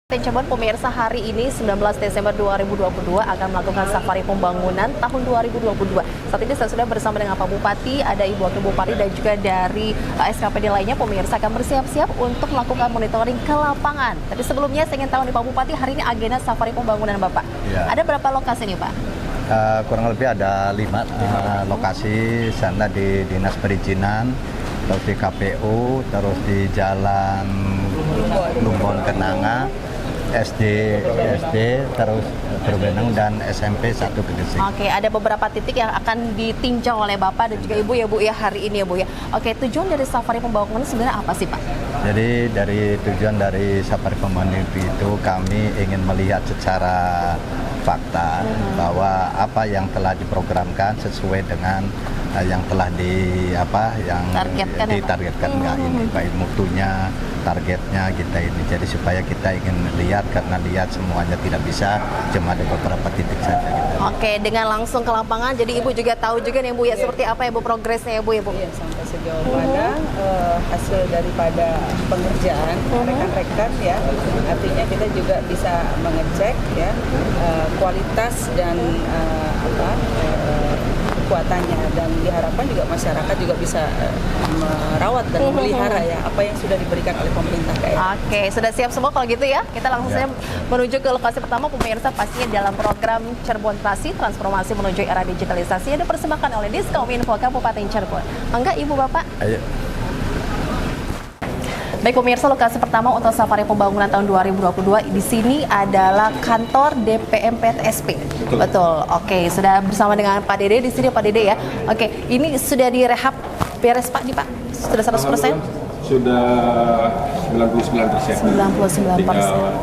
Cirebon pemirsa hari ini 19 Desember 2022 akan melakukan safari pembangunan tahun 2022. Saat ini saya sudah bersama dengan Pak Bupati, ada Ibu Wakil Bupati dan juga dari SKPD lainnya. Pemirsa akan bersiap-siap untuk melakukan monitoring ke lapangan. Tapi sebelumnya saya ingin tahu nih Pak Bupati, hari ini agenda safari pembangunan Bapak. Ya. Ada berapa lokasi nih Pak? Kurang lebih ada 5 lokasi, sana di Dinas Perizinan, terus di KPU, terus di Jalan Lumbon Kenanga, SD, terus Berbenang dan SMP 1 Gresik. Oke, ada beberapa titik yang akan ditinjau oleh Bapak dan juga Ibu ya Bu ya hari ini ya Bu ya. Oke, tujuan dari safari pembangunan sebenarnya apa sih Pak? Jadi tujuan dari safari pembangunan itu kami ingin melihat secara fakta bahwa apa yang telah diprogramkan sesuai dengan yang telah ditargetkan nggak ini baik mutunya, targetnya kita ini. Jadi supaya kita ingin lihat, karena lihat semuanya tidak bisa, cuma ada beberapa titik saja gitu. Oke, dengan langsung ke lapangan, jadi Ibu juga tahu juga nih Bu ya, seperti apa ya Bu progresnya ya Bu ya Bu? Iya, sampai sejauh mana hasil daripada pengerjaan rekan-rekan ya, artinya kita juga bisa mengecek ya kualitas dan kekuatannya, dan diharapkan juga masyarakat juga bisa merawat dan memelihara ya apa yang sudah diberikan oleh pemerintah daerah. Oke, sudah siap semua kalau gitu ya. Kita langsung saja menuju ke lokasi pertama pemirsa, pastinya dalam program Cirebon Transformasi menuju era digitalisasi yang dipersembahkan oleh Diskominfo Kabupaten Cirebon. Mangga Ibu Bapak. Ayo. Baik pemirsa, lokasi pertama untuk safari pembangunan tahun 2022 di sini adalah kantor DPM PTSP. Betul. Oke, sudah bersama dengan Pak Dede di sini Pak Dede ya. Oke, ini sudah direhab beres Pak nih Pak? Sudah 100%? Sudah 99%. 99%.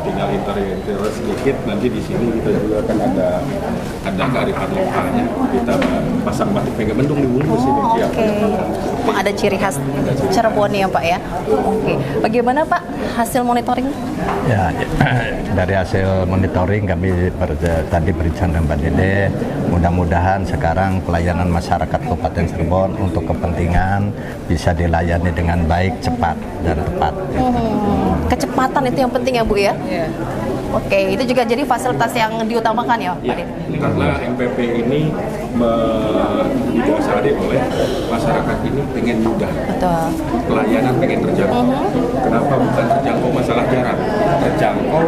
Tinggal interior sedikit. Nanti di sini kita juga kan ada kearifan lokalnya. Kita pasang batik Megamendung di bungkus ini. Oke. Ada ciri khas Cirebon ya Pak ya. Oke. Bagaimana Pak hasil monitoring? Ya, dari hasil monitoring kami tadi berbicara dengan Pak Dede. Mudah-mudahan sekarang pelayanan masyarakat Kabupaten Cirebon untuk kepentingan bisa dilayani dengan baik, cepat dan tepat. Kecepatan itu yang penting ya Bu ya? Iya. Oke, itu juga jadi fasilitas yang diutamakan ya Pak Dede? Karena MPP ini didasari oleh masyarakat ini pengen mudah. Betul. Pelayanan pengen terjangkau. Kenapa bukan terjangkau masalah jarak? Terjangkau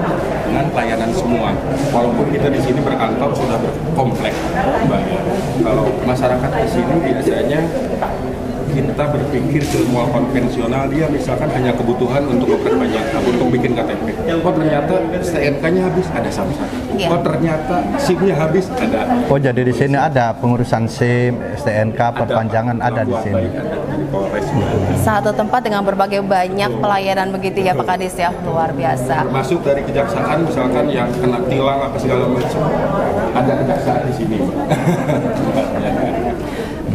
dengan pelayanan semua. Walaupun kita di sini berkantor sudah berkomplek. Kalau masyarakat di sini biasanya kita berpikir ke mall konvensional, dia misalkan hanya kebutuhan untuk memperbanyak, untuk bikin KTP. Oh ternyata STNK-nya habis, ada Samsat. Yeah. Oh ternyata SIM-nya habis, ada. Oh jadi di sini ada pengurusan SIM, STNK, perpanjangan ada di sini. Satu tempat dengan berbagai banyak pelayanan begitu ya Pak Kadis ya, luar biasa. Termasuk dari kejaksaan misalkan yang kena tilang apa segala macam, ada kejaksaan di sini.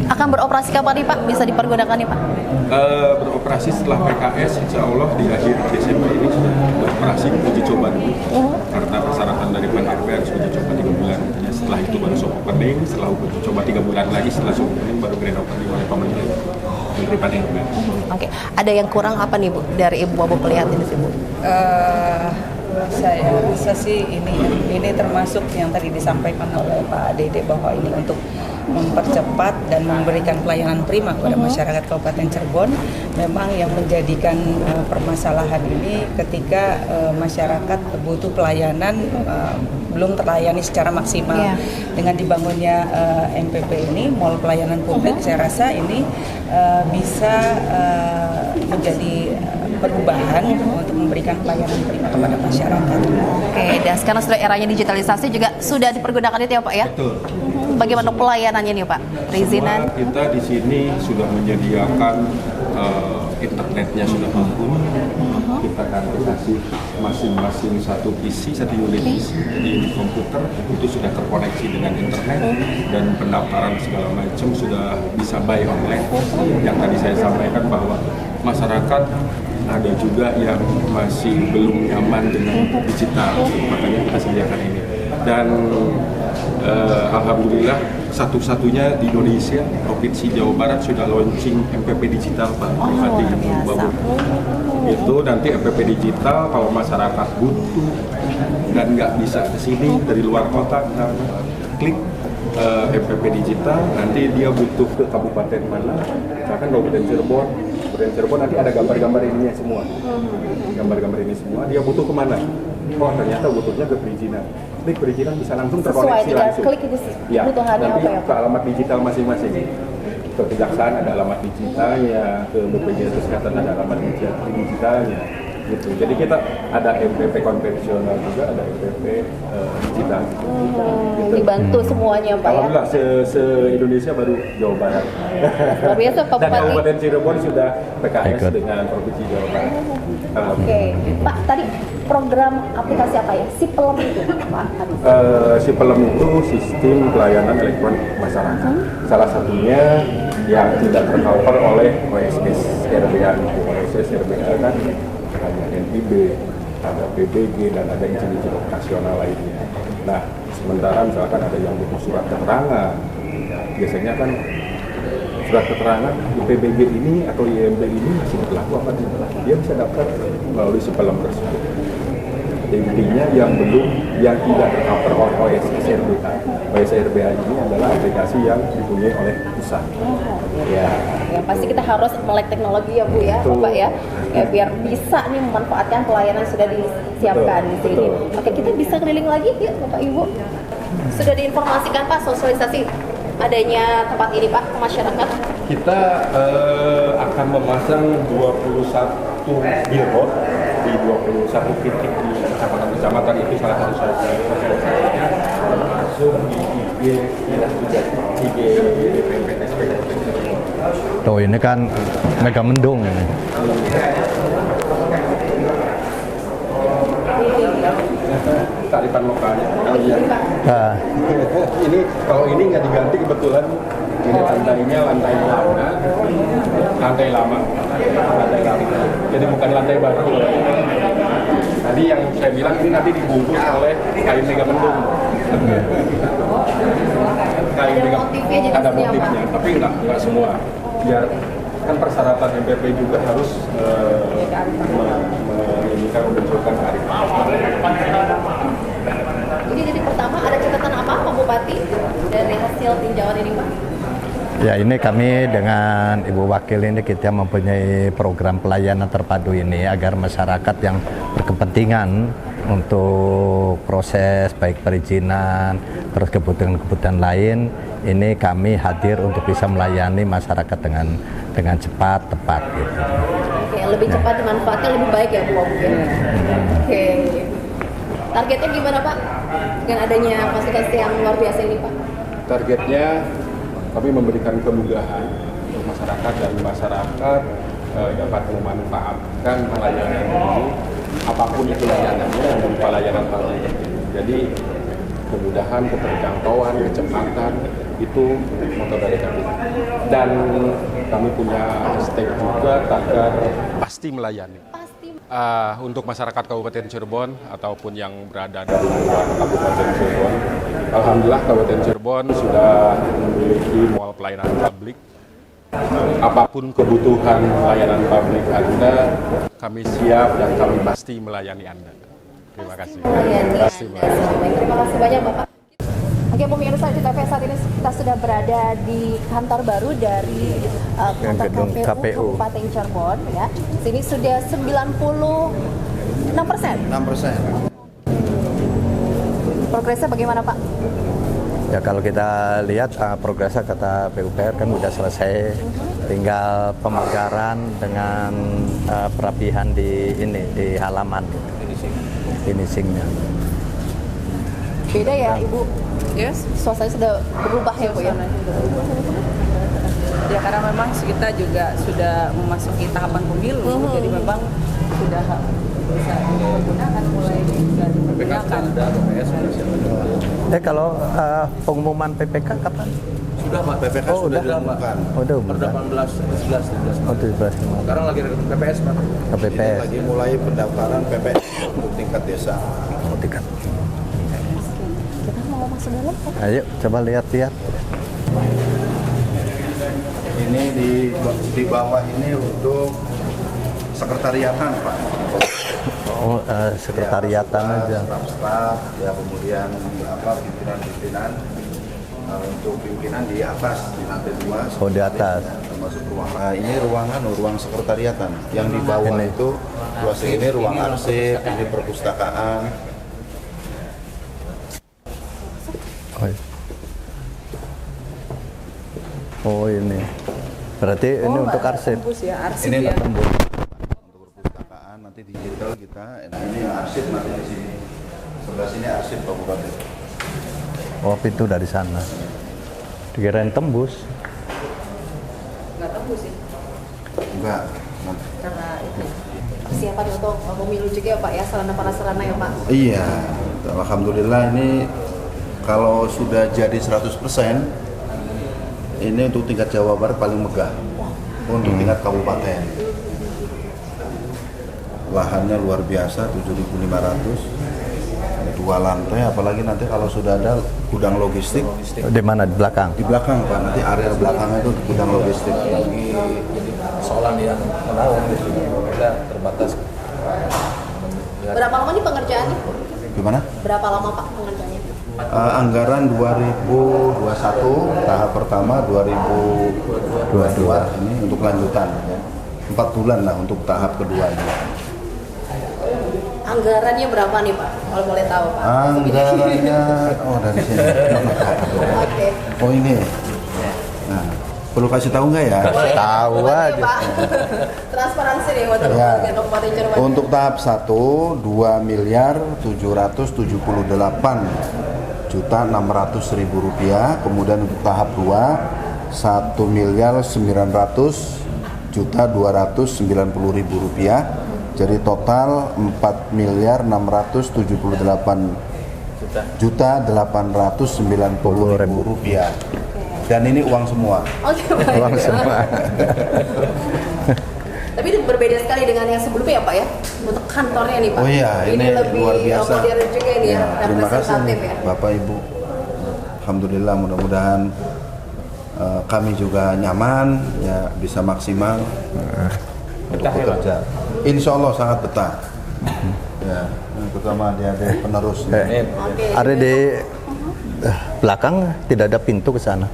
Akan beroperasi kapan nih Pak? Bisa dipergunakan nih Pak? Beroperasi setelah PKS, insya Allah di akhir Desember ini sudah beroperasi uji coba dulu. Karena persyaratan dari PAN-RB harus uji coba 3 bulan. Setelah itu baru soft opening, setelah uji coba 3 bulan lagi, setelah soft opening baru grand opening oleh pemerintah dari PAN-RB. Oke, ada yang kurang apa nih Bu dari Ibu Bapak lihat ini sih Bu? Saya rasa sih ini termasuk yang tadi disampaikan oleh Pak Dede, bahwa ini untuk mempercepat dan memberikan pelayanan prima kepada masyarakat Kabupaten Cirebon. Memang yang menjadikan permasalahan ini ketika masyarakat butuh pelayanan belum terlayani secara maksimal. Dengan dibangunnya MPP ini, Mall Pelayanan Publik, saya rasa ini bisa menjadi perubahan untuk memberikan pelayanan prima kepada masyarakat. Oke, dan sekarang sudah eranya digitalisasi juga sudah dipergunakan itu ya Pak ya? Betul. Bagaimana pelayanannya nih Pak? Perizinan? Semua kita di sini sudah menyediakan internetnya sudah mampu. Kita akan kasih masing-masing satu PC, satu unit PC. Jadi di komputer itu sudah terkoneksi dengan internet, dan pendaftaran segala macam sudah bisa buy online. Yang tadi saya sampaikan bahwa masyarakat ada juga yang masih belum nyaman dengan digital, makanya kita sediakan ini. Dan Alhamdulillah satu-satunya di Indonesia Provinsi Jawa Barat sudah launching MPP digital Pak. Hati luar biasa. itu nanti MPP digital kalau masyarakat butuh dan nggak bisa ke sini dari luar kota, nah, klik MPP digital, nanti dia butuh ke kabupaten mana, misalkan Kabupaten Cirebon nanti ada gambar-gambar ininya semua, gambar-gambar ini semua, dia butuh kemana? Oh ternyata butuhnya ke perizinan, klik perizinan bisa langsung terkoneksi langsung. Klik itu Ya, kebutuhannya nanti apa ya ke Pak? alamat digital masing-masing. Ke Kejaksaan ada alamat digitalnya, ke BPJS Kesehatan ada alamat digitalnya, gitu. Jadi kita ada MPP konvensional juga, ada MPP digital. Gitu. Dibantu semuanya Pak ya. Alhamdulillah se-Indonesia baru Jawa Barat. Luar biasa Pak Dan Bupati. Kabupaten Cirebon sudah PKS Ikut. dengan Provinsi Jawa Barat. Oke, Pak tadi program aplikasi apa ya? Sipelem itu Pak tadi. Sipelem itu sistem pelayanan elektronik masyarakat. Salah satunya yang tidak tercover oleh OSS RBA. OSS RBA kan ada NIB, ada PBG, dan ada izin-izin operasional lainnya. Nah, sementara misalkan ada yang butuh surat keterangan, biasanya kan surat keterangan PBG ini atau IMB ini masih berlaku apa tidak? Dia bisa daftar melalui Sipelem tersebut. Intinya yang tidak tercover oleh OSS RBA. OSS RBA ini adalah aplikasi yang dipunyai oleh pusat. Ya. Yang pasti kita harus melek teknologi ya Bu ya, Betul. Bapak ya. Ya biar bisa nih memanfaatkan pelayanan yang sudah disiapkan di sini. Betul. Oke, kita bisa keliling lagi ya Bapak Ibu. Sudah diinformasikan Pak sosialisasi adanya tempat ini Pak ke masyarakat. Kita akan memasang 21 billboard di 21 titik di kecamatan itu, salah satu sosialisasinya termasuk di IG juga IG BPNSP. Tuh ini kan Mega Mendung ini. Kearifan lokalnya. Nah, Ini kalau ini nggak diganti kebetulan ini lantainya lantai lama. Jadi bukan lantai baru. Tadi yang saya bilang ini nanti dibungkus oleh kain Mega Mendung. Kain Ada Mega motifnya jadi ada seperti apa? motifnya, tapi nggak semua. Biar kan persyaratan MPP juga harus menginginkan memunculkan kearifan. Ini jadi pertama ada catatan apa Pak Bupati dari hasil tinjauan ini Pak? ya ini kami dengan Ibu Wakil ini kita mempunyai program pelayanan terpadu ini agar masyarakat yang berkepentingan untuk proses baik perizinan terus kebutuhan-kebutuhan lain ini kami hadir untuk bisa melayani masyarakat dengan cepat tepat gitu. Oke, lebih cepat dimanfaatkan lebih baik ya Bu mungkin. Oke. Targetnya gimana Pak? Dengan adanya fasilitas yang luar biasa ini Pak? Targetnya kami memberikan kemudahan untuk masyarakat dan masyarakat dapat memanfaatkan pelayanan ini apapun itu layanannya berupa layanan publik. Jadi kemudahan, keterjangkauan, kecepatan itu motor dari kami. Dan kami punya hashtag juga tagar pasti melayani. Pasti. Untuk masyarakat Kabupaten Cirebon ataupun yang berada di luar Kabupaten Cirebon, alhamdulillah Kabupaten Cirebon sudah memiliki mall pelayanan publik. Apapun kebutuhan layanan publik Anda, kami siap dan kami pasti melayani Anda. Terima kasih. Melayani Pasti Anda. melayani. Baik, terima kasih banyak Bapak. Oke pemirsa di TVS saat ini kita sudah berada di kantor baru dari kantor gedung KPU KPU. Kabupaten Cirebon ya. Sini sudah 96%. 6%. Progresnya bagaimana Pak? Ya kalau kita lihat progresnya kata PUPR kan udah selesai, tinggal pemagaran dengan perapihan di halaman, finishingnya. Beda ya Ibu? Yes. Suasana sudah berubah ya Bu ya? Ya karena memang kita juga sudah memasuki tahapan pemilu, jadi memang sudah bisa digunakan mulai juga digunakan. Kalau pengumuman PPK kapan? Sudah Pak, PPK Oh, sudah udah. dilakukan. Oh, udah Per umumkan. 18, 11, 17. Oh, 17. Sekarang lagi ada PPS Pak. KPPS. Ini lagi mulai pendaftaran PPS untuk tingkat desa. Oh, tingkat. Kita mau masuk dalam Pak. Ayo coba lihat-lihat. Ini di bawah ini untuk sekretariatan, Pak. Oh, sekretariatan aja. Staf-staf, ya kemudian pimpinan-pimpinan. Untuk pimpinan di atas di lantai 2. Oh, di atas. Termasuk ruang. Nah, ini ruang sekretariatan. Yang di bawah Ini. itu ini ruang arsip, ini perpustakaan. Oh, iya. Oh, ini. Berarti ini untuk arsip. Tembus ya, arsip Ini ya. tembus untuk perpustakaan, nanti digital kita. Nah, ini arsip nanti di sini. Sebelah sini arsip kabupaten. Oh, pintu dari sana. Dikirain tembus. Nggak tembus ya, Enggak. karena itu. Persiapan untuk pemilu juga ya Pak ya, sarana-prasarana ya Pak. Iya, alhamdulillah ini kalau sudah jadi 100%, ini untuk tingkat Jawa Barat paling megah. Untuk tingkat kabupaten. Lahannya luar biasa, 7.500. 2 lantai, apalagi nanti kalau sudah ada gudang logistik Di mana? Di belakang? di belakang, Pak. Nanti area belakangnya itu gudang logistik. Lagi jadi persoalan yang menaung gitu. Kita terbatas. Berapa lama nih pengerjaannya? Gimana? Berapa lama Pak pengerjaannya? Anggaran 2021 tahap pertama, 2022 ini untuk lanjutan ya. 4 bulan lah untuk tahap kedua ini. Anggarannya berapa nih Pak? Kalau boleh tahu Pak. Anggarannya dari sini. Oke. Oh ini. Nah, perlu kasih tahu nggak ya? Tahu Boleh aja. ya, Pak. Transparansi nih untuk Ya. warga Kabupaten Cirebon. Untuk tahap 1 2.778 juta 600.000 rupiah. Kemudian untuk tahap 2 1.900 juta 290.000 rupiah. Jadi total 4.678 juta 890.000 rupiah. Dan ini uang semua. Oke baik. Uang semua. Tapi itu berbeda sekali dengan yang sebelumnya ya Pak ya? Untuk kantornya nih Pak. Oh iya, ini lebih luar biasa. modern juga ini ya, Terima kasih representatif ya. Bapak Ibu. Alhamdulillah, mudah-mudahan kami juga nyaman, ya bisa maksimal untuk bekerja. Insya Allah sangat betah. Ya, terutama adik-adik penerus. Oke. Ada di belakang tidak ada pintu ke sana.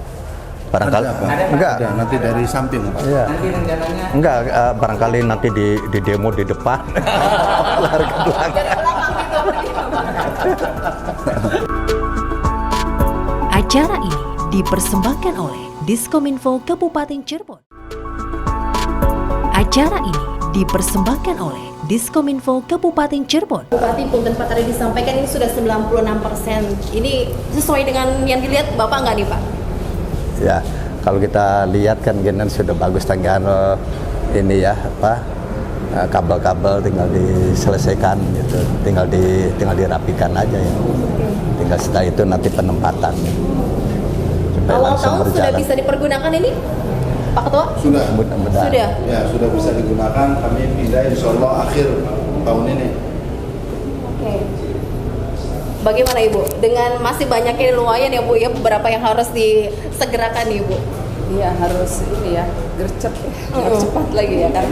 Barangkali Ada, Pak? enggak. Ada, nanti dari samping, Pak. Iya. Nanti rencananya Enggak, barangkali nanti di demo di depan. Lari ke belakang. Dari belakang gitu. Acara ini dipersembahkan oleh Diskominfo Kabupaten Cirebon. Acara ini dipersembahkan oleh Diskominfo Kabupaten Cirebon. Bupati Punten Pak tadi disampaikan ini sudah 96%. Ini sesuai dengan yang dilihat Bapak nggak nih Pak? Ya, kalau kita lihat kan Genan sudah bagus tanggal ini ya kabel-kabel tinggal diselesaikan gitu, tinggal dirapikan aja ya. Tinggal setelah itu nanti penempatan supaya Awal langsung tahun sudah berjalan. bisa dipergunakan ini, Pak Ketua? Sudah. Mudah-mudahan. Sudah. Ya, sudah bisa digunakan. Kami pindah insya Allah akhir tahun ini. Oke. Bagaimana Ibu? Dengan masih banyaknya lumayan ya Bu ya, beberapa yang harus disegerakan nih Bu. iya harus ini ya gercep ya, harus cepat lagi ya kan.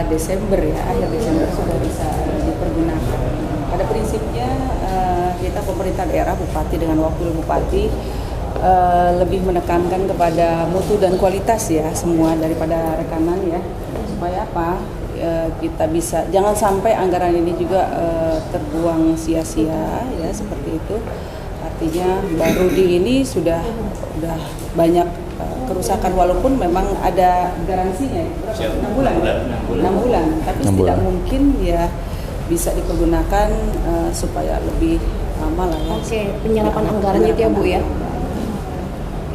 Desember ya, akhir Desember sudah bisa dipergunakan. Pada prinsipnya kita pemerintah daerah, bupati dengan wakil bupati lebih menekankan kepada mutu dan kualitas ya semua daripada rekanan ya, supaya apa kita bisa jangan sampai anggaran ini juga terbuang sia-sia ya seperti itu. Artinya baru di ini sudah banyak kerusakan walaupun memang ada garansinya ya, 6 bulan. Tapi 6 tidak bulan. mungkin ya bisa dipergunakan supaya lebih lama lah ya. Oke, penyerapan anggaran gitu ya Bu ya.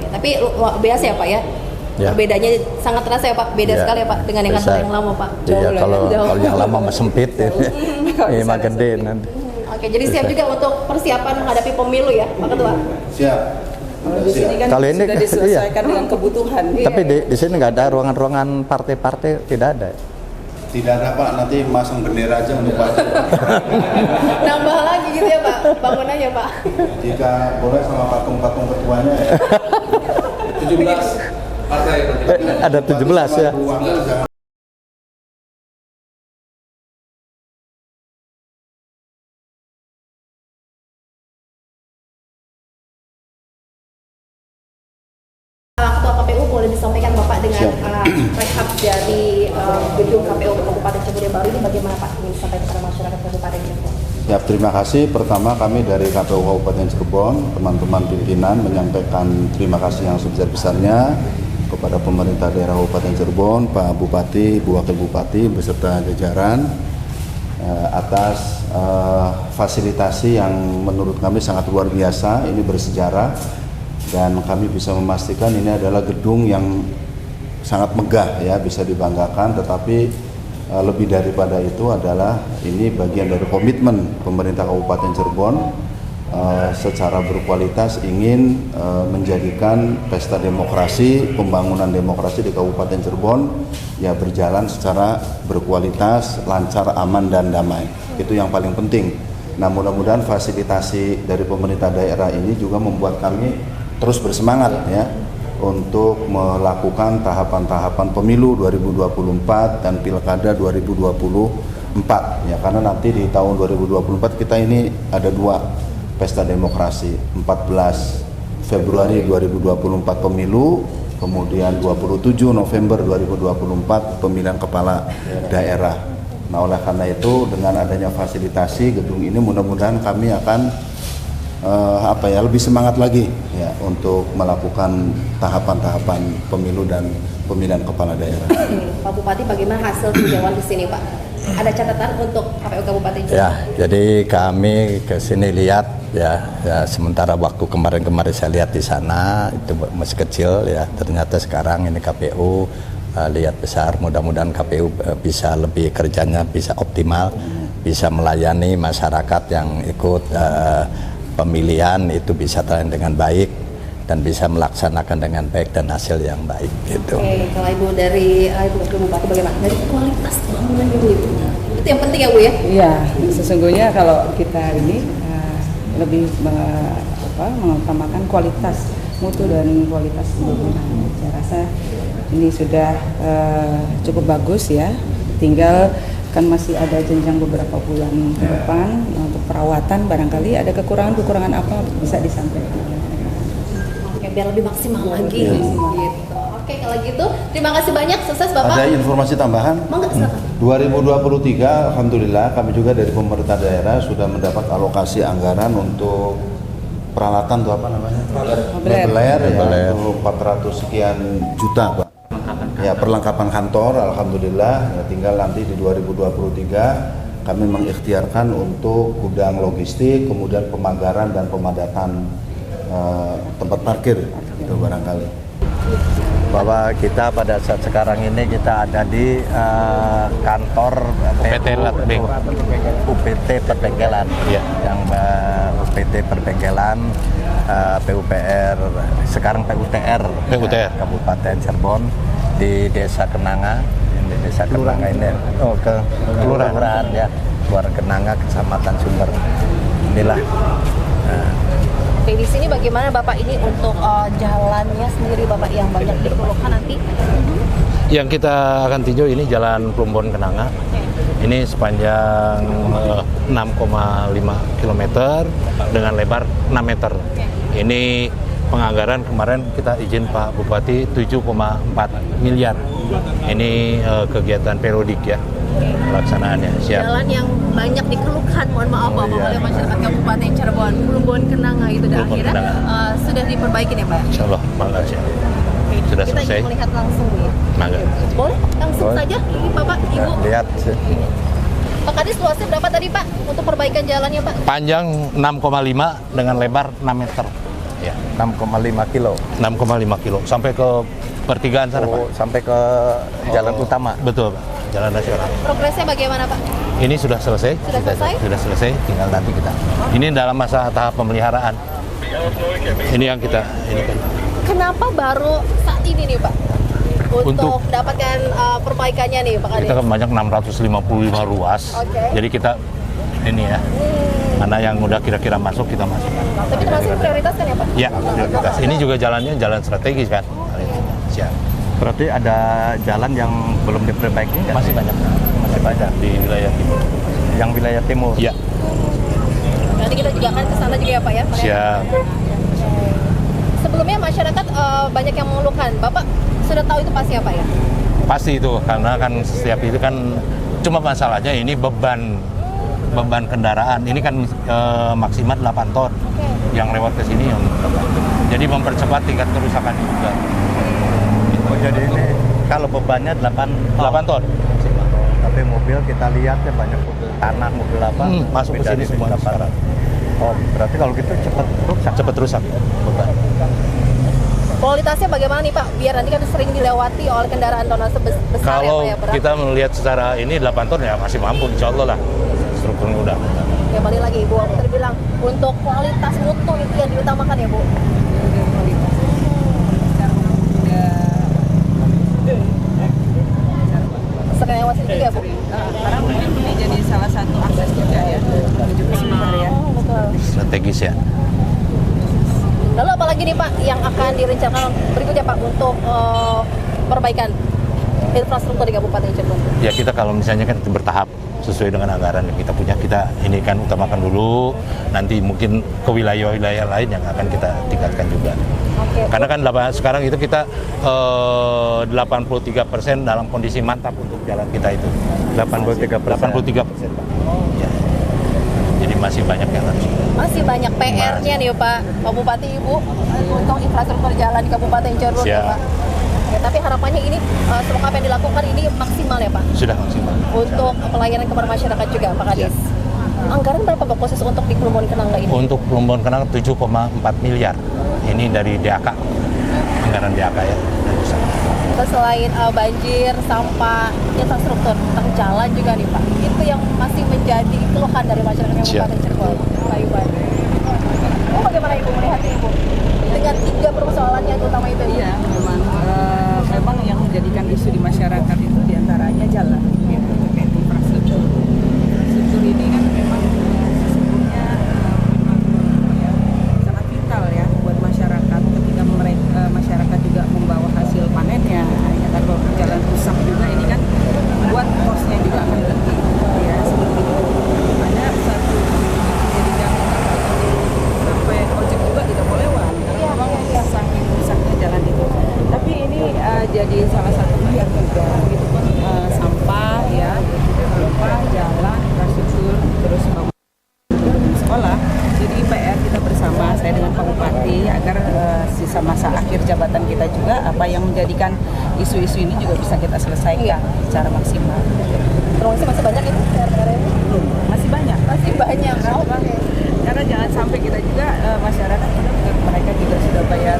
Ya, tapi biasa ya Pak ya. Ya. Bedanya sangat terasa ya Pak, beda Ya, sekali ya Pak dengan yang bisa. kantor yang lama Pak. Iya, kalau Jauh. yang lama mah sempit ya. Ini mah gede nanti. Oke, jadi siap juga untuk persiapan menghadapi pemilu ya Pak Ketua. Siap. Kalau di sini kan Kalau ini sudah diselesaikan dengan kebutuhan. Tapi di sini nggak ada ruangan-ruangan partai-partai, tidak ada. Tidak ada Pak, nanti masang bendera aja untuk Pak. Nambah lagi gitu ya Pak, bangunannya Pak. Jika boleh sama patung-patung ketuanya ya. 17 partai nanti. Ada 17 ya. Ruangnya jangan Ketua KPU boleh disampaikan Bapak dengan rehab dari gedung KPU Kabupaten Cirebon baru ini bagaimana Pak? Ingin disampaikan kepada masyarakat Kabupaten Cirebon. Ya, terima kasih. Pertama kami dari KPU Kabupaten Cirebon, teman-teman pimpinan menyampaikan terima kasih yang sebesar-besarnya kepada pemerintah daerah Kabupaten Cirebon, Pak Bupati, Bu Wakil Bupati beserta jajaran atas fasilitasi yang menurut kami sangat luar biasa, ini bersejarah dan kami bisa memastikan ini adalah gedung yang sangat megah ya, bisa dibanggakan, tetapi lebih daripada itu adalah ini bagian dari komitmen pemerintah Kabupaten Cirebon secara berkualitas ingin menjadikan pesta demokrasi, pembangunan demokrasi di Kabupaten Cirebon ya berjalan secara berkualitas, lancar, aman dan damai. Itu yang paling penting. Nah, mudah-mudahan fasilitasi dari pemerintah daerah ini juga membuat kami terus bersemangat ya untuk melakukan tahapan-tahapan pemilu 2024 dan pilkada 2024 ya, karena nanti di tahun 2024 kita ini ada 2 pesta demokrasi, 14 Februari 2024 pemilu, kemudian 27 November 2024 pemilihan kepala daerah. Nah, oleh karena itu dengan adanya fasilitasi gedung ini mudah-mudahan kami akan lebih semangat lagi ya untuk melakukan tahapan-tahapan pemilu dan pemilihan kepala daerah. Pak Bupati, bagaimana hasil tinjauan di sini Pak? Ada catatan untuk KPU Kabupaten Cirebon? Ya, jadi kami ke sini lihat ya, sementara waktu kemarin saya lihat di sana itu masih kecil ya, ternyata sekarang ini KPU lihat besar. Mudah-mudahan KPU bisa lebih kerjanya bisa optimal, bisa melayani masyarakat yang ikut pemilihan itu bisa terlaksana dengan baik dan bisa melaksanakan dengan baik dan hasil yang baik gitu. Oke, kalau Ibu dari Ibu Wakil Bupati bagaimana? Dari kualitas bangunan Ibu itu yang penting ya Bu ya? Iya, Sesungguhnya kalau kita ini lebih mengutamakan kualitas mutu dan kualitas bangunan. Saya rasa ini sudah cukup bagus ya. Tinggal kan masih ada jenjang beberapa bulan ke depan untuk perawatan, barangkali ada kekurangan apa bisa disampaikan. Oke, biar lebih maksimal lagi gitu. Oke, kalau gitu terima kasih banyak, sukses Bapak. Ada informasi tambahan? Monggo, silakan. 2023 alhamdulillah kami juga dari pemerintah daerah sudah mendapat alokasi anggaran untuk peralatan tuh apa namanya? Mobiler ya, untuk 400 sekian juta, Pak. Ya, perlengkapan kantor alhamdulillah ya, tinggal nanti di 2023 kami mengikhtiarkan untuk gudang logistik, kemudian pemagaran dan pemadatan tempat parkir itu barangkali. Bahwa kita pada saat sekarang ini kita ada di kantor UPT Perbengkelan ya, yang UPT Perbengkelan PUPR, sekarang PUTR Kabupaten Cirebon di Desa Kenanga. Di Desa Kenanga ini ke kelurahan ya, Kelurahan Kenanga, Kecamatan Sumber. Inilah. Oke, di sini bagaimana Bapak ini untuk jalannya sendiri Bapak yang banyak dikeluhkan nanti? Yang kita akan tinjau ini Jalan Plumbon Kenanga. Ini sepanjang 6,5 km dengan lebar 6 meter. Ini penganggaran kemarin kita izin Pak Bupati 7,4 miliar. Ini kegiatan periodik ya pelaksanaannya. Siap. Jalan yang banyak dikeluhkan, mohon maaf Bapak, oleh masyarakat Kabupaten Cirebon, Plumbon Kenanga itu dan akhirnya sudah diperbaiki ya Pak? Insya Allah, makasih. Sudah Kita selesai. ingin melihat langsung ya. Mangga. Boleh? Langsung saja, ini Bapak, Ibu. Lihat. Pak Kadis, luasnya berapa tadi Pak untuk perbaikan jalannya Pak? Panjang 6,5 dengan lebar 6 meter. Ya, 6,5 kilo. 6,5 kilo sampai ke pertigaan sana Pak. Sampai ke jalan utama. Betul Pak, jalan nasional. Progresnya bagaimana Pak? Ini sudah selesai. Sudah selesai? Sudah selesai, tinggal nanti kita. Ini dalam masa tahap pemeliharaan. Ini yang kita ini kan. Kenapa baru saat ini nih Pak? Untuk Untuk mendapatkan perbaikannya nih Pak Kadis? kita kan banyak 655 ruas. Oke. Jadi kita ini ya. Mana yang udah kira-kira masuk kita masukkan. Tapi termasuk prioritas kan ya Pak? Ya, prioritas. Ini juga jalannya jalan strategis kan. Siap. Berarti ada jalan yang belum diperbaiki nggak? Masih banyak. Masih banyak di wilayah timur. Yang wilayah timur? Iya. Nanti kita juga akan ke sana juga ya Pak ya? Siap. Sebelumnya masyarakat banyak yang mengeluhkan. Bapak sudah tahu itu pasti apa ya? Pasti itu, karena kan setiap itu kan cuma masalahnya ini beban kendaraan. Ini kan maksimal 8 ton yang lewat ke sini. Jadi mempercepat tingkat kerusakan juga. Oh, jadi ini kalau bebannya 8 ton. Tapi mobil kita lihat ya banyak mobil tanah, mobil apa masuk ke beda sini di semua tempat. sekarang. Oh, berarti kalau gitu cepat rusak. Beban. Kualitasnya bagaimana nih Pak? Biar nanti kan sering dilewati oleh kendaraan tonase besar Kalau ya Pak ya, berat. kita melihat secara ini 8 ton ya masih mampu, insya Allah lah. Strukturnya udah. Ya balik lagi Ibu, aku tadi bilang untuk kualitas mutu itu yang diutamakan ya Bu. Sering lewat sini juga Bu. Karena mungkin ini jadi salah satu akses juga ya menuju ke sumber ya. Betul. Strategis ya. Lalu apalagi nih Pak yang akan direncanakan berikutnya Pak untuk perbaikan infrastruktur di Kabupaten Cirebon? Ya kita kalau misalnya kan bertahap sesuai dengan anggaran yang kita punya, kita ini kan utamakan dulu, nanti mungkin ke wilayah-wilayah lain yang akan kita tingkatkan juga. Oke. Karena kan sekarang itu kita 83% dalam kondisi mantap untuk jalan kita itu. 83%. 83%, Pak. Ya. Jadi masih banyak yang harus. Masih banyak PR-nya nih Pak Bupati Ibu untuk infrastruktur jalan di Kabupaten Cirebon ya Siap. Pak. Ya, tapi harapannya ini semoga apa yang dilakukan ini maksimal ya Pak Sudah maksimal. untuk pelayanan kepada masyarakat juga Pak Kadis. Anggaran berapa Pak khusus untuk di Plumbon Kenanga ini? Untuk Plumbon Kenanga 7,4 miliar. Ini dari DAK. Anggaran DAK ya. Dari pusat. Terus selain banjir, sampah, infrastruktur tentang jalan juga nih Pak. Itu yang masih menjadi keluhan dari masyarakat Kabupaten Cirebon. Pak Iwan. Oh, bagaimana Ibu melihat Ibu dengan 3 persoalan yang utama itu? Iya, memang yang menjadikan isu di masyarakat itu diantaranya jalan, gitu, terkait infrastruktur. Infrastruktur ini kan memang sesungguhnya ya, sangat vital ya buat masyarakat. Ketika mereka masyarakat juga membawa hasil panennya, ternyata kalau jalan rusak juga ini kan buat kosnya juga akan tinggi. Ya, seperti itu. Ada satu jadi sampai ojek juga tidak boleh lewat. Saking rusaknya jalan itu. Tapi ini jadi salah satu PR juga gitu kan, sampah ya, sampah, jalan, infrastruktur, terus sekolah. Jadi PR kita bersama, saya dengan Pak Bupati, agar sisa masa akhir jabatan kita juga apa yang menjadikan isu-isu ini juga bisa kita selesaikan secara maksimal. Terus masih banyak itu PR-nya? Belum, masih banyak. Masih banyak. Oke. Karena jangan sampai kita juga masyarakat kita mereka juga sudah bayar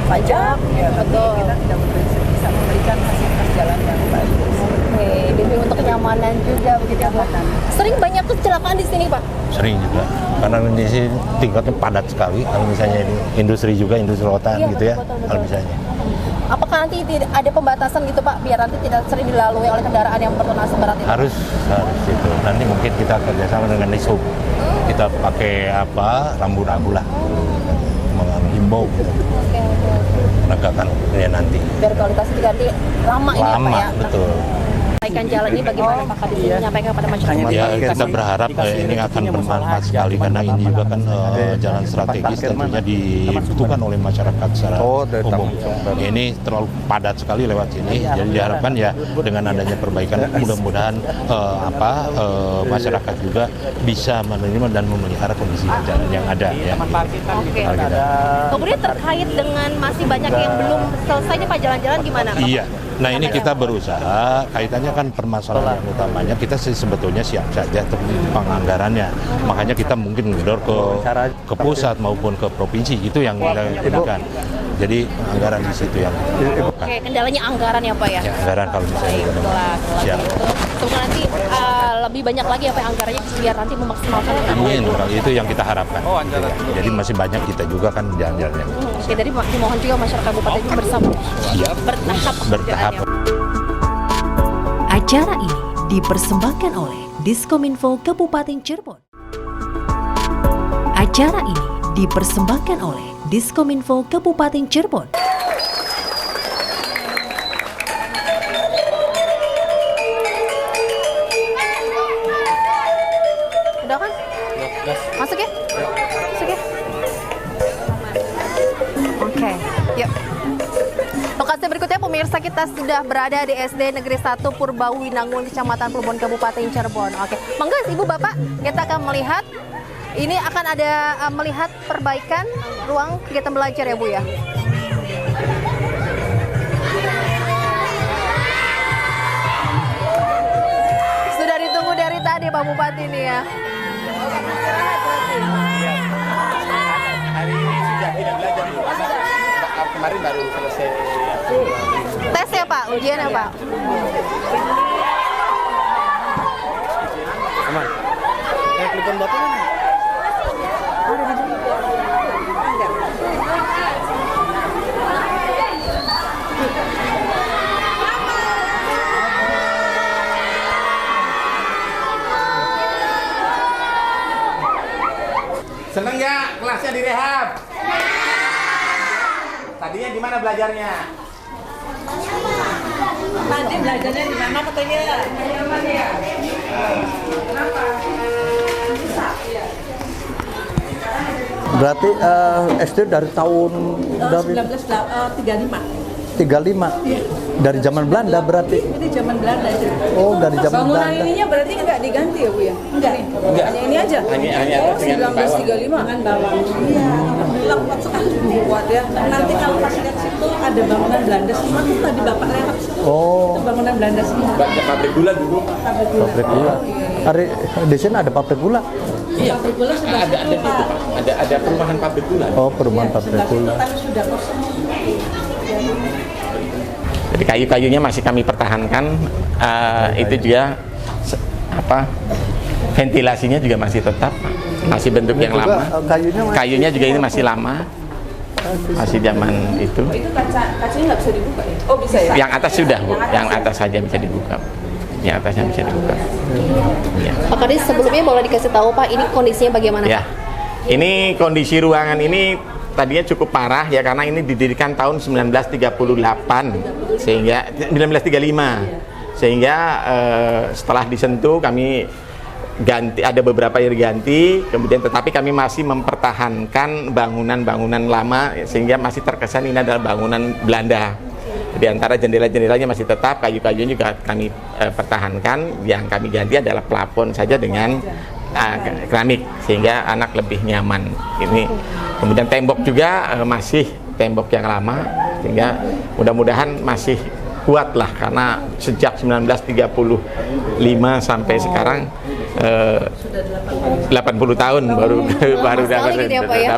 pajak ya, tapi kita tidak bisa memberikan fasilitas jalan yang bagus. Oke, demi untuk kenyamanan juga begitu Bu. Sering banyak kecelakaan di sini Pak? Sering juga. Karena di sini tingkatnya padat sekali. Kalau misalnya ini industri juga, industri rotan Iya, gitu ya. betul. Kalau misalnya. Apakah nanti ada pembatasan gitu Pak, biar nanti tidak sering dilalui oleh kendaraan yang bertonnase berat itu? Harus itu. Nanti mungkin kita kerjasama dengan Disub. Kita pakai rambu-rambu lah. Menghimbau gitu. Oke. Penegakan ya nanti. Biar kualitasnya juga nanti lama ini ya Pak ya? Betul. Perbaikan jalan ini bagaimana Pak Kadis menyampaikan kepada masyarakat? Ya kita berharap ini akan bermanfaat sekali karena ini juga kan jalan strategis tentunya dibutuhkan oleh masyarakat secara umum. Ini terlalu padat sekali lewat sini, jadi diharapkan ya dengan adanya perbaikan mudah-mudahan masyarakat juga bisa menerima dan memelihara kondisi jalan yang ada ya. Oke. Kemudian terkait dengan masih banyak yang belum selesai nih Pak jalan-jalan gimana? Iya. Nah ini kita berusaha, kaitannya kan permasalahan yang utamanya kita sih sebetulnya siap saja untuk penganggarannya. Makanya kita mungkin ngedor ke pusat maupun ke provinsi, itu yang kita gunakan. Jadi anggaran di situ yang Oke, kendalanya anggaran ya Pak ya? Ya, anggaran kalau misalnya Baik, itulah. siap. Semoga nanti lebih banyak lagi apa anggarannya biar nanti memaksimalkan. Amin, itu yang kita harapkan. Jadi masih banyak kita juga kan jalan-jalannya. Oke, jadi dimohon juga masyarakat Kabupaten itu bersama bertahap. Acara ini dipersembahkan oleh Diskominfo Kabupaten Cirebon. Acara ini dipersembahkan oleh Diskominfo Kabupaten Cirebon. Udah kan? Masuk ya? Masuk ya? Oke, yuk. Lokasi berikutnya pemirsa, kita sudah berada di SD Negeri 1 Purbawinangun, Kecamatan Plumbon, Kabupaten Cirebon. Oke, monggo Ibu Bapak, kita akan melihat ini akan ada melihat perbaikan ruang kegiatan belajar ya Bu ya. Sudah ditunggu dari tadi Pak Bupati ini ya. Hari ini sudah tidak belajar, kemarin baru selesai Tes ya Pak, ujian ya Pak. aman. Telepon bapak mana? Seneng ya kelasnya direhab? Tadinya di mana belajarnya? Tadi belajarnya di mana katanya? Berarti SD dari tahun 1935. dari zaman Belanda berarti. Ini zaman Belanda itu. Oh, dari zaman Bangunan Belanda. ininya berarti nggak diganti ya Bu ya? Enggak. Hanya ini aja. Hanya Oh, atas dengan bawah. 1935 dengan bawah. Iya, alhamdulillah kuat sekali. Kuat ya. Nanti kalau pas lihat situ ada bangunan Belanda semua tuh tadi Bapak lewat situ. Oh, Itu bangunan Belanda semua. Banyak pabrik gula dulu. Pabrik gula. pabrik gula. Hari di sini ada pabrik gula. Iya, Pabrik gula sudah ada di itu Pak. Ada perumahan pabrik gula. Oh, perumahan Iya, pabrik sudah gula. tapi sudah kosong. Jadi kayu-kayunya masih kami pertahankan. Itu juga ventilasinya juga masih tetap, masih bentuk yang Juga, lama. kayunya Kayunya juga ini masih lama, masih zaman itu. Oh, itu kacanya nggak bisa dibuka ya? Oh bisa ya? Yang atas sudah Bu, yang atas saja bisa dibuka. Yang atasnya bisa dibuka. Ya. Pak Kadis, sebelumnya boleh dikasih tahu Pak, ini kondisinya bagaimana? Ya, ini kondisi ruangan ini tadinya cukup parah ya, karena ini didirikan tahun 1938 sehingga 1935 sehingga setelah disentuh kami ganti, ada beberapa yang diganti, kemudian tetapi kami masih mempertahankan bangunan-bangunan lama sehingga masih terkesan ini adalah bangunan Belanda. Di antara jendela-jendelanya masih tetap, kayu-kayunya juga kami pertahankan. Yang kami ganti adalah plafon saja dengan keramik sehingga anak lebih nyaman. Ini kemudian tembok juga masih tembok yang lama sehingga mudah-mudahan masih kuat lah, karena sejak 1935 sampai sekarang 80 tahun baru dapat gitu ya Pak ya?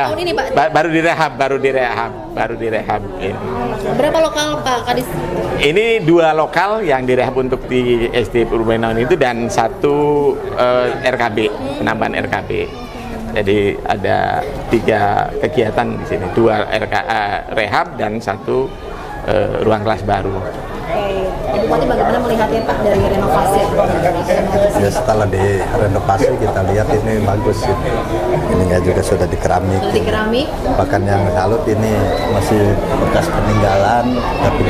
Tahun ini Pak? baru direhab ini. Berapa lokal Pak Kadis? Ini 2 lokal yang direhab untuk di SD Purbawinangun itu dan 1 RKB, penambahan RKB. Jadi ada 3 kegiatan di sini, 2 rehab dan 1 ruang kelas baru. Ibu Bupati bagaimana melihatnya Pak dari renovasi? Ya, setelah direnovasi kita lihat ini bagus. Ininya juga sudah dikeramik. Sudah dikeramik. Bahkan yang salut ini masih bekas peninggalan tapi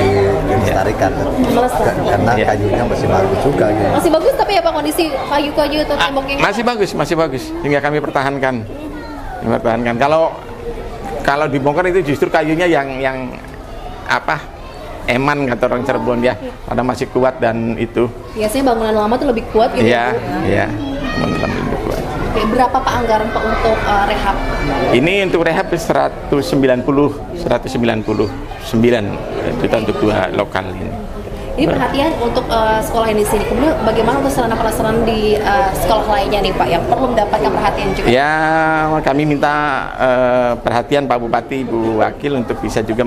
dilestarikan. Karena kayunya masih bagus juga gitu. Masih bagus tapi ya Pak, kondisi kayu-kayu atau temboknya? Masih bagus sehingga kami pertahankan. Kalau dibongkar itu justru kayunya yang eman kata orang Cirebon ya, karena masih kuat dan itu. Biasanya bangunan lama tuh lebih kuat gitu. Iya, bangunan lama lebih kuat. Oke, berapa Pak anggaran Pak untuk rehab? Ini untuk rehab 199 itu untuk 2 lokal ini. Ini perhatian untuk sekolah yang di sini. Kemudian bagaimana untuk sarana prasarana di sekolah lainnya nih Pak yang perlu mendapatkan perhatian juga? Ya, kami minta perhatian Pak Bupati, Ibu Wakil untuk bisa juga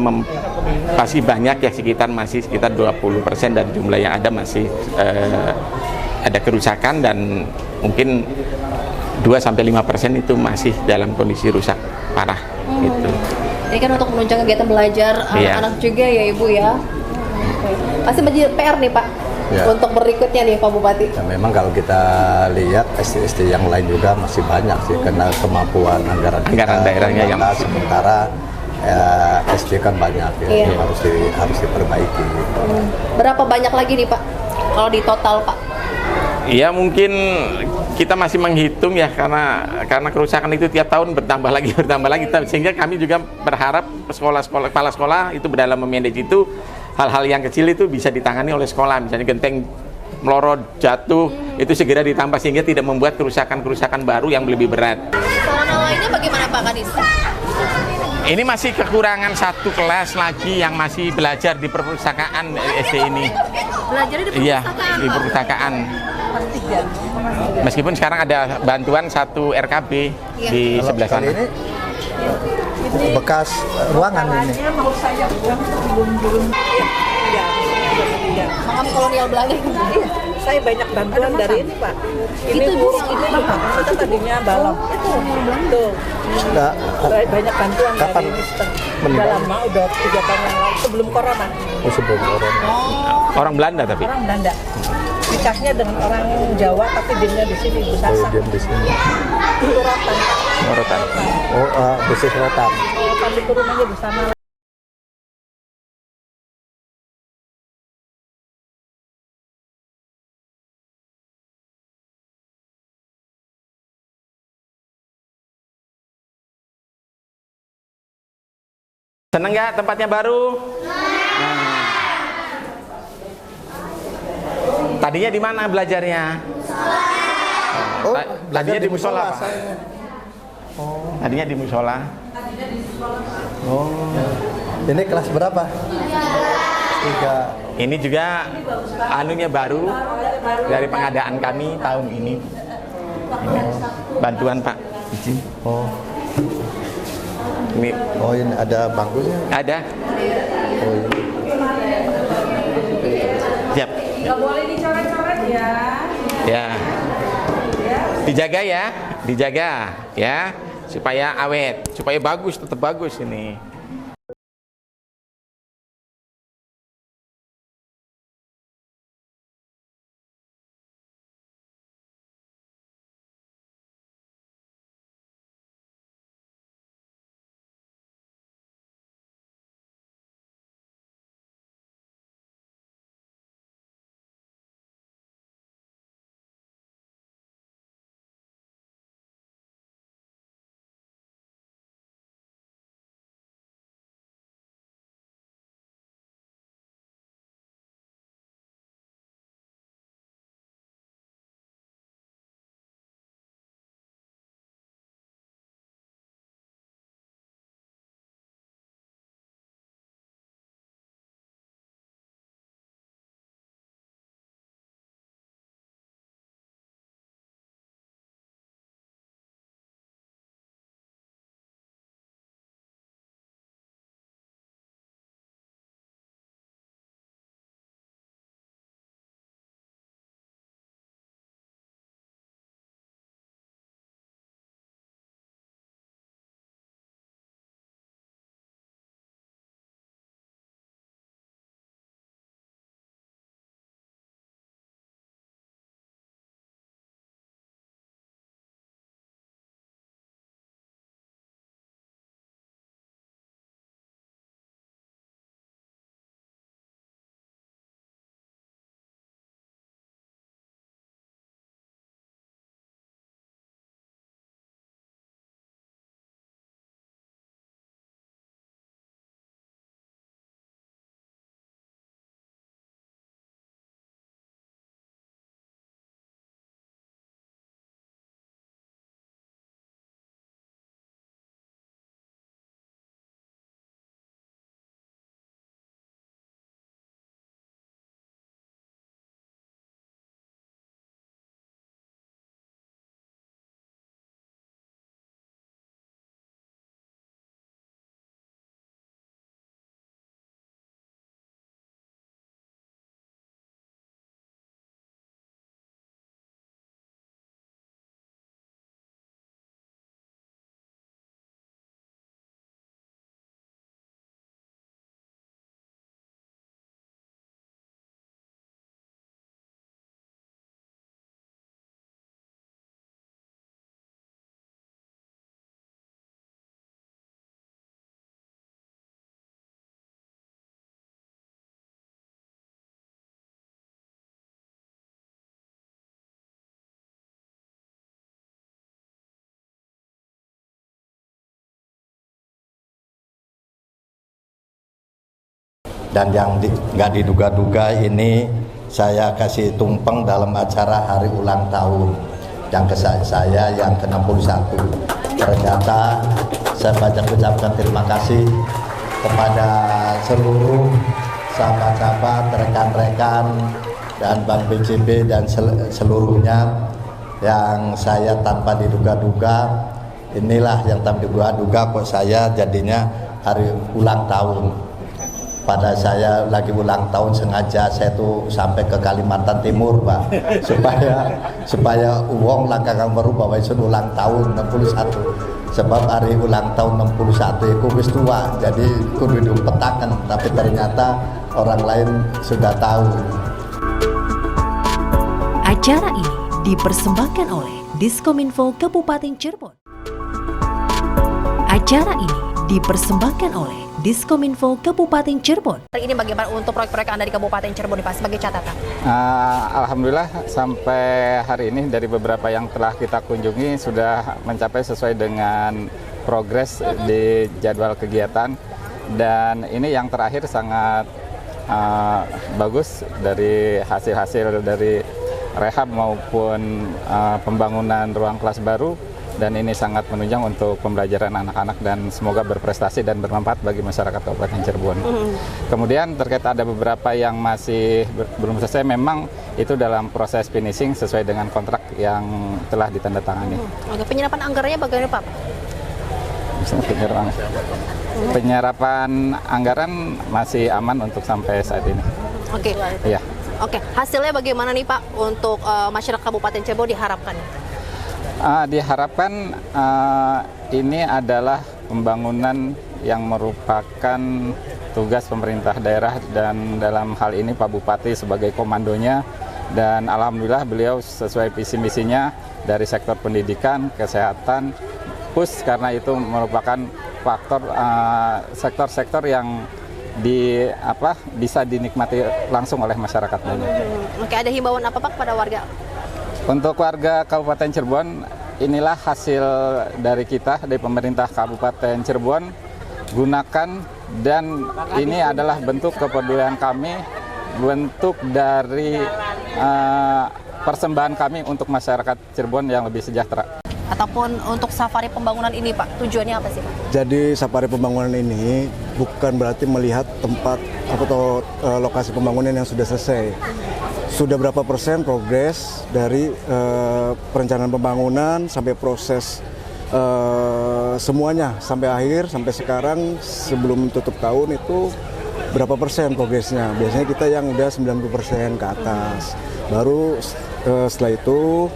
pasti banyak ya, sekitar 20% dari jumlah yang ada masih ada kerusakan dan mungkin 2-5% itu masih dalam kondisi rusak parah gitu. Ini kan untuk menunjang kegiatan belajar anak-anak juga ya Ibu ya. Masih menjadi PR nih Pak, Ya. untuk berikutnya nih Pak Bupati? Ya, memang kalau kita lihat SD-SD yang lain juga masih banyak sih, karena kemampuan anggaran daerahnya yang sementara SD kan banyak ya, Iya. harus diperbaiki. Berapa banyak lagi nih Pak kalau di total Pak? Ya mungkin kita masih menghitung ya, karena kerusakan itu tiap tahun bertambah lagi sehingga kami juga berharap kepala sekolah itu dalam memanage itu, hal-hal yang kecil itu bisa ditangani oleh sekolah, misalnya genteng melorot jatuh itu segera ditambah sehingga tidak membuat kerusakan baru yang lebih berat. Sarana lainnya bagaimana Pak Kadis? Ini masih kekurangan satu kelas lagi yang masih belajar di perpustakaan SD ini. Belajar di Iya, perpustakaan di perpustakaan. Meskipun sekarang ada bantuan satu RKB di sebelah sana. Ini bekas ruangan ini. Makam kolonial Belanda. Saya banyak bantuan dari ini Pak. Ini Itu burung ini Pak. Itu tadinya balon. Tuh. Banyak bantuan Kapan dari ini. meninggal? Udah lama, udah 3 tahun yang lalu sebelum corona. Sebelum orang. Orang Belanda tapi. Orang Belanda. Nikahnya dengan orang Jawa tapi diemnya di sini di Sasak. Diam di sini. Itu rotan. Morotan. Bisnis rotan. Rotan itu rumahnya di sana. Seneng nggak tempatnya baru? Tadinya di mana belajarnya? Tadinya di musola. Pak. Tadinya di musola. Ini kelas berapa? 3. Ini juga anunya baru dari pengadaan kami tahun ini. Bantuan Pak. Izin. Ini ada bangkunya? ada. Ini. Siap. Nggak boleh dicoret-coret ya. Ya. Dijaga ya, dijaga ya, supaya awet, supaya bagus, tetap bagus ini. Dan yang nggak diduga-duga ini saya kasih tumpeng dalam acara hari ulang tahun yang saya yang ke-61. Ternyata saya banyak ucapkan terima kasih kepada seluruh sahabat-sahabat, rekan-rekan, dan Bank BCB dan seluruhnya yang saya tanpa diduga-duga, inilah yang tanpa diduga-duga kok saya jadinya hari ulang tahun. Pada saya lagi ulang tahun sengaja saya tuh sampai ke Kalimantan Timur, Pak, supaya uang langkahkan baru bahwa itu ulang tahun 61. Sebab hari ulang tahun 61 itu wis tua, jadi kudu dipetakan, tapi ternyata orang lain sudah tahu. Acara ini dipersembahkan oleh Diskominfo Kabupaten Cirebon. Acara ini dipersembahkan oleh Diskominfo Kabupaten Cirebon. Hari ini bagaimana untuk proyek-proyek Anda di Kabupaten Cirebon Pak sebagai catatan? Alhamdulillah sampai hari ini dari beberapa yang telah kita kunjungi sudah mencapai sesuai dengan progres di jadwal kegiatan, dan ini yang terakhir sangat bagus dari hasil-hasil dari rehab maupun pembangunan ruang kelas baru. Dan ini sangat menunjang untuk pembelajaran anak-anak dan semoga berprestasi dan bermanfaat bagi masyarakat Kabupaten Cirebon. Kemudian terkait ada beberapa yang masih belum selesai, memang itu dalam proses finishing sesuai dengan kontrak yang telah ditandatangani. Oke, penyerapan anggarannya bagaimana Pak? Penyerapan anggaran masih aman untuk sampai saat ini. Oke. Iya. Oke, hasilnya bagaimana nih Pak untuk masyarakat Kabupaten Cirebon diharapkan? Diharapkan ini adalah pembangunan yang merupakan tugas pemerintah daerah, dan dalam hal ini Pak Bupati sebagai komandonya, dan alhamdulillah beliau sesuai visi misinya dari sektor pendidikan, kesehatan, karena itu merupakan faktor sektor-sektor yang bisa dinikmati langsung oleh masyarakat banyak. Oke, ada himbauan apa Pak kepada warga? Untuk warga Kabupaten Cirebon, inilah hasil dari kita, dari pemerintah Kabupaten Cirebon. Gunakan, dan ini adalah bentuk kepedulian kami, bentuk dari persembahan kami untuk masyarakat Cirebon yang lebih sejahtera. Ataupun untuk safari pembangunan ini Pak, tujuannya apa sih Pak? Jadi safari pembangunan ini bukan berarti melihat tempat atau lokasi pembangunan yang sudah selesai. Sudah berapa persen progres dari perencanaan pembangunan sampai proses semuanya sampai akhir, sampai sekarang sebelum tutup tahun itu berapa persen progresnya. Biasanya kita yang udah 90% ke atas. Baru setelah itu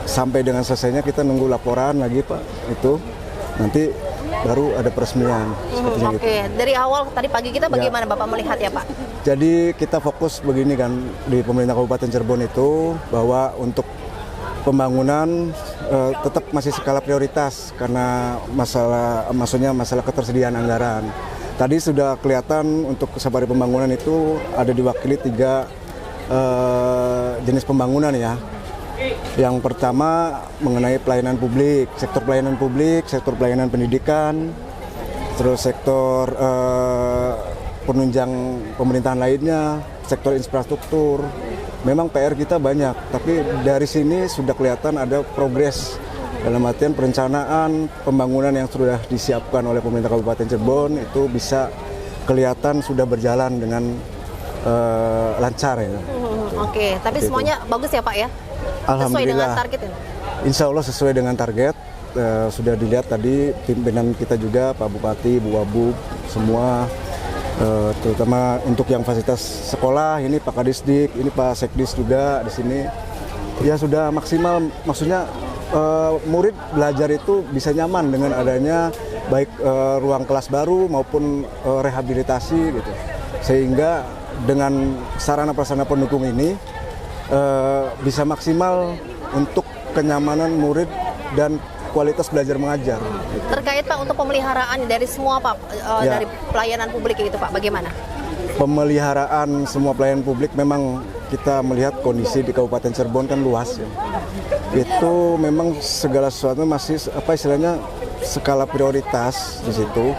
sampai dengan selesainya kita nunggu laporan lagi Pak, itu nanti baru ada peresmian. Oke, dari awal tadi pagi kita bagaimana Bapak melihat ya Pak? Jadi kita fokus begini kan di pemerintah Kabupaten Cirebon itu, bahwa untuk pembangunan tetap masih skala prioritas karena masalah ketersediaan anggaran. Tadi sudah kelihatan untuk safari pembangunan itu ada diwakili 3 jenis pembangunan ya. Yang pertama mengenai pelayanan publik, sektor pelayanan pendidikan, terus sektor penunjang pemerintahan lainnya, sektor infrastruktur. Memang PR kita banyak, tapi dari sini sudah kelihatan ada progres dalam artian perencanaan pembangunan yang sudah disiapkan oleh pemerintah Kabupaten Cirebon itu bisa kelihatan sudah berjalan dengan lancar ya. Oke, tapi semuanya bagus ya Pak ya? Alhamdulillah. Sesuai dengan target ya? Insya Allah sesuai dengan target. Sudah dilihat tadi pimpinan kita juga, Pak Bupati, Bu Wabub, semua. Terutama untuk yang fasilitas sekolah, ini Pak Kadisdik, ini Pak Sekdis juga di sini. Ya sudah maksimal, maksudnya murid belajar itu bisa nyaman dengan adanya baik ruang kelas baru maupun rehabilitasi gitu. Sehingga dengan sarana prasarana pendukung ini bisa maksimal untuk kenyamanan murid dan kualitas belajar mengajar. Terkait Pak untuk pemeliharaan dari semua Pak, dari pelayanan publik gitu Pak, bagaimana? Pemeliharaan semua pelayanan publik memang kita melihat kondisi di Kabupaten Cirebon kan luas ya. Itu memang segala sesuatu masih istilahnya skala prioritas di situ.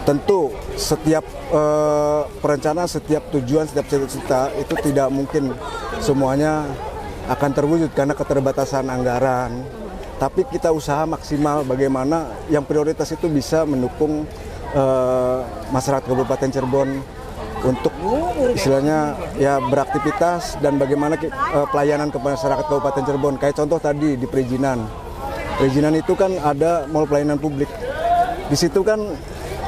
tentu setiap perencanaan, setiap tujuan, setiap cita-cita itu tidak mungkin semuanya akan terwujud karena keterbatasan anggaran. Tapi kita usaha maksimal bagaimana yang prioritas itu bisa mendukung masyarakat Kabupaten Cirebon untuk istilahnya ya beraktivitas dan bagaimana pelayanan ke masyarakat Kabupaten Cirebon. Kayak contoh tadi di perizinan. Perizinan itu kan ada mall pelayanan publik. Di situ kan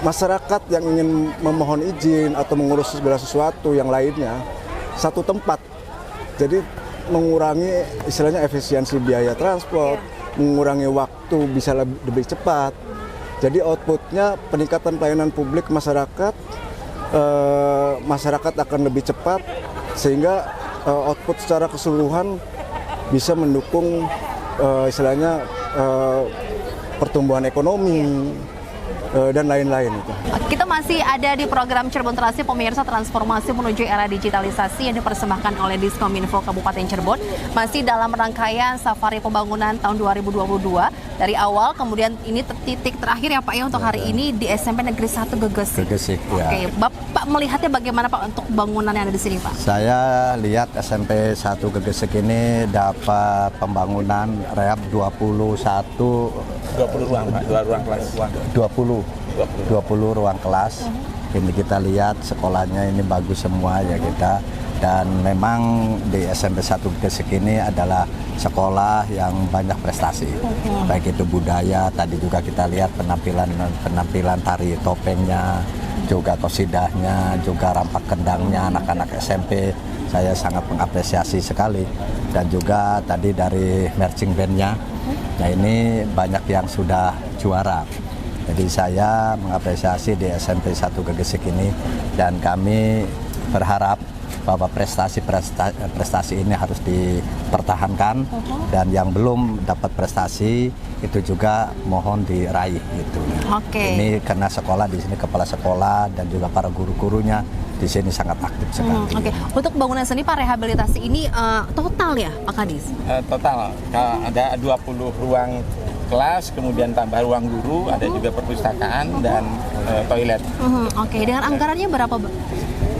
masyarakat yang ingin memohon izin atau mengurus segala sesuatu yang lainnya satu tempat. Jadi mengurangi istilahnya efisiensi biaya transport, mengurangi waktu bisa lebih cepat. Jadi outputnya peningkatan pelayanan publik masyarakat, masyarakat akan lebih cepat sehingga output secara keseluruhan bisa mendukung istilahnya pertumbuhan ekonomi dan lain-lain itu. Kita masih ada di program Cirebon Terasi, pemirsa, transformasi menuju era digitalisasi yang dipersembahkan oleh Diskominfo Kabupaten Cirebon. Masih dalam rangkaian safari pembangunan tahun 2022 dari awal, kemudian ini titik terakhir ya Pak ya untuk hari ini di SMP Negeri 1 Gegesik. Gegesik, ya. Oke, Bapak melihatnya bagaimana Pak untuk bangunan yang ada di sini Pak? Saya lihat SMP 1 Gegesik ini dapat pembangunan rehab 20 ruang kelas. 20 ruang kelas. Ini kita lihat sekolahnya ini bagus semua ya kita. Dan memang di SMP 1 Gegesik ini adalah sekolah yang banyak prestasi. Baik itu budaya, tadi juga kita lihat penampilan tari topengnya, juga kosidahnya, juga rampak kendangnya anak-anak SMP. Saya sangat mengapresiasi sekali. Dan juga tadi dari marching band-nya. Nah ini banyak yang sudah juara. Jadi saya mengapresiasi di SMP 1 Gegesik ini dan kami berharap bahwa prestasi ini harus dipertahankan dan yang belum dapat prestasi itu juga mohon diraih gitu. Ini karena sekolah di sini kepala sekolah dan juga para guru-gurunya di sini sangat aktif sekali. Untuk bangunan seni Pak, rehabilitasi ini total ya Pak Kadis? Total ada 20 ruang kelas, kemudian tambah ruang guru, ada juga perpustakaan dan toilet. Dengan anggarannya berapa?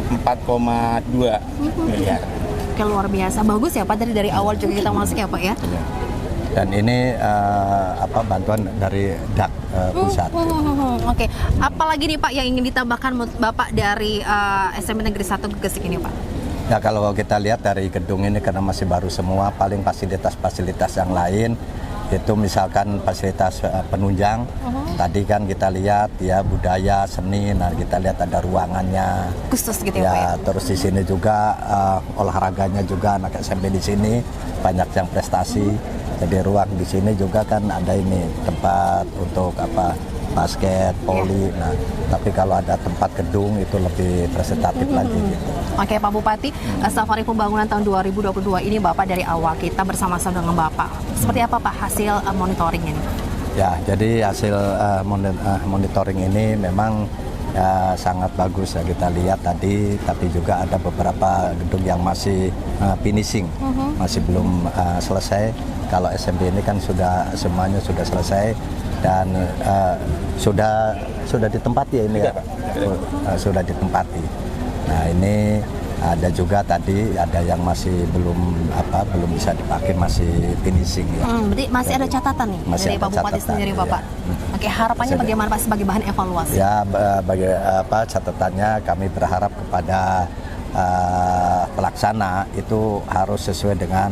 4,2 miliar. Luar biasa, bagus ya Pak, dari awal juga kita masuk ya Pak ya. Dan ini bantuan dari DAK pusat. Apalagi nih Pak yang ingin ditambahkan Bapak dari SMP Negeri 1 Gegesik ini Pak? Ya kalau kita lihat dari gedung ini karena masih baru semua, paling fasilitas-fasilitas yang lain itu misalkan fasilitas penunjang. Tadi kan kita lihat ya budaya, seni, nah kita lihat ada ruangannya khusus gitu ya, Pak ya. Terus di sini juga olahraganya juga anak SMP di sini banyak yang prestasi. Jadi ruang di sini juga kan ada ini tempat untuk basket, voli. Nah, tapi kalau ada tempat gedung itu lebih presentatif lagi gitu. Pak Bupati, safari pembangunan tahun 2022 ini Bapak dari awal kita bersama-sama dengan Bapak. Seperti apa Pak hasil monitoringnya nih? Ya, jadi hasil monitoring ini memang sangat bagus ya kita lihat tadi, tapi juga ada beberapa gedung yang masih finishing, masih belum selesai. Kalau SMP ini kan semuanya sudah selesai dan sudah ditempati ya ini ya, sudah ditempati. Nah ini ada juga tadi ada yang masih belum bisa dipakai, masih finishing ya. Berarti masih ada catatan nih dari Pak Bupati sendiri Bapak. Ya. Harapannya bagaimana Pak sebagai bahan evaluasi? Ya bagi catatannya kami berharap kepada pelaksana itu harus sesuai dengan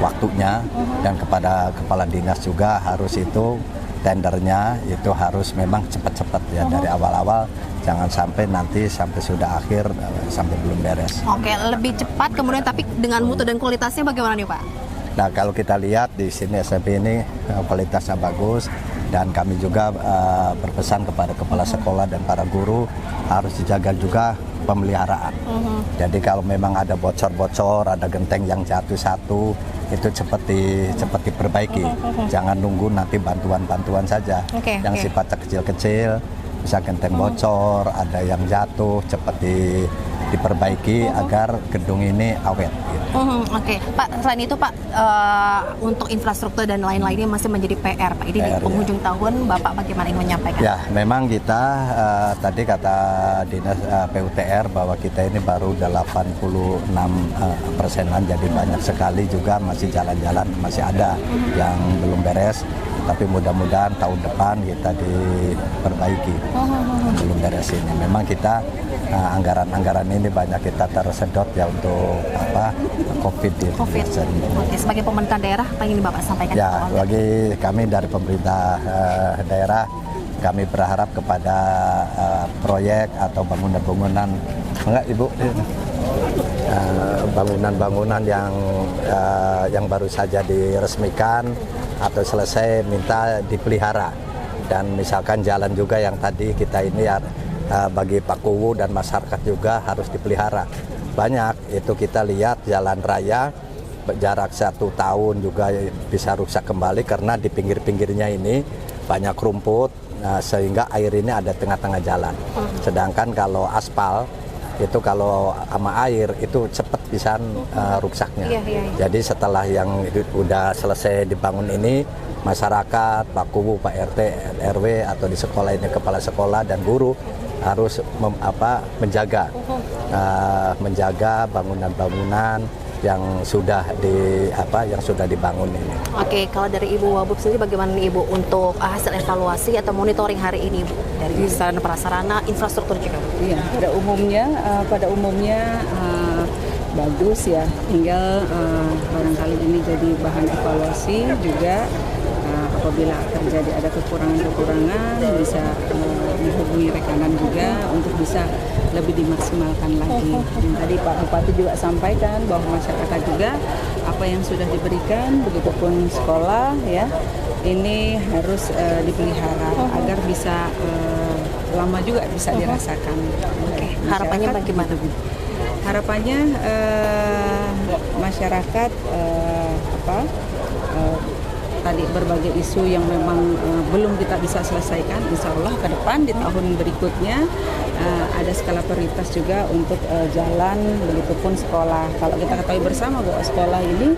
waktunya dan kepada kepala dinas juga harus itu tendernya itu harus memang cepat-cepat ya dari awal-awal, jangan sampai nanti sampai sudah akhir sampai belum beres. Lebih cepat kemudian tapi dengan mutu dan kualitasnya bagaimana nih Pak? Nah kalau kita lihat di sini SMP ini kualitasnya bagus dan kami juga berpesan kepada kepala sekolah dan para guru harus dijaga juga pemeliharaan. Jadi kalau memang ada bocor-bocor, ada genteng yang jatuh satu, itu cepat diperbaiki. Jangan nunggu nanti bantuan-bantuan saja. Yang sifatnya kecil-kecil, bisa genteng bocor, ada yang jatuh, cepat diperbaiki agar gedung ini awet. Gitu. Oke, Pak. Selain itu, Pak, untuk infrastruktur dan lain-lainnya masih menjadi PR, Pak. Ini di penghujung tahun, Bapak bagaimana ingin menyampaikan? Ya, memang kita tadi kata dinas PUTR bahwa kita ini baru 86%-an, jadi banyak sekali juga masih jalan-jalan masih ada yang belum beres. Tapi mudah-mudahan tahun depan kita diperbaiki. Belum beres ini. Memang kita anggaran-anggaran ini banyak kita tersedot ya untuk COVID. Oke, sebagai pemerintah daerah, apa yang ingin Bapak sampaikan? Ya, bagi kami dari pemerintah daerah, kami berharap kepada proyek atau bangunan-bangunan, enggak Ibu, bangunan-bangunan yang baru saja diresmikan atau selesai minta dipelihara, dan misalkan jalan juga yang tadi kita ini bagi Pak Kuwu dan masyarakat juga harus dipelihara. Banyak itu kita lihat jalan raya jarak 1 tahun juga bisa rusak kembali karena di pinggir-pinggirnya ini banyak rumput, sehingga air ini ada tengah-tengah jalan. Sedangkan kalau aspal itu kalau sama air itu cepat bisa rusaknya. Jadi setelah yang udah selesai dibangun ini, masyarakat, Pak Kuwu, Pak RT, RW atau di sekolah ini kepala sekolah dan guru harus menjaga bangunan-bangunan yang sudah dibangun ini. Oke, kalau dari Ibu Wabub sendiri bagaimana nih Ibu untuk hasil evaluasi atau monitoring hari ini, Ibu, dari sarana prasarana infrastruktur juga? Iya, pada umumnya bagus ya. Tinggal barangkali ini jadi bahan evaluasi juga. Apabila terjadi ada kekurangan-kekurangan bisa menghubungi rekanan juga untuk bisa lebih dimaksimalkan lagi. Dan tadi Pak Bupati juga sampaikan bahwa masyarakat juga apa yang sudah diberikan, begitupun sekolah ya, ini harus dipelihara agar bisa lama juga bisa dirasakan. Oke, harapannya bagaimana? Harapannya masyarakat tadi berbagai isu yang memang belum kita bisa selesaikan, insya Allah ke depan di tahun berikutnya ada skala prioritas juga untuk jalan, begitupun sekolah. Kalau kita ketahui bersama bahwa sekolah ini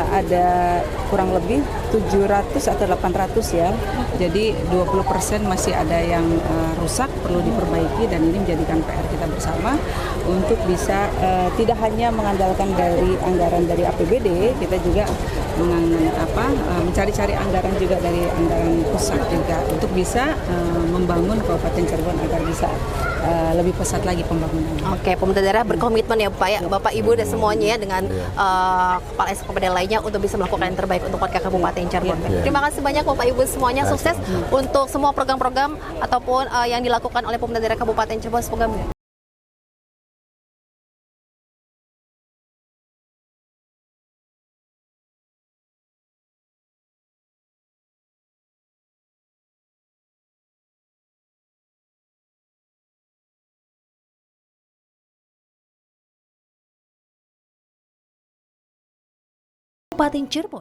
ada kurang lebih 700 atau 800 ya, jadi 20% masih ada yang rusak, perlu diperbaiki, dan ini menjadikan PR kita bersama untuk bisa tidak hanya mengandalkan dari anggaran dari APBD, kita juga mencari-cari anggaran juga dari anggaran pusat juga untuk bisa membangun Kabupaten Cirebon agar bisa lebih pesat lagi pembangunan. Oke, pemerintah daerah berkomitmen ya Pak, ya, Bapak Ibu dan semuanya dengan kepala SKPD lainnya untuk bisa melakukan yang terbaik untuk warga Kabupaten Cirebon. Terima kasih banyak Bapak Ibu semuanya, sukses untuk semua program-program ataupun yang dilakukan oleh pemerintah daerah Kabupaten Cirebon. Semoga Kabupaten Cirebon.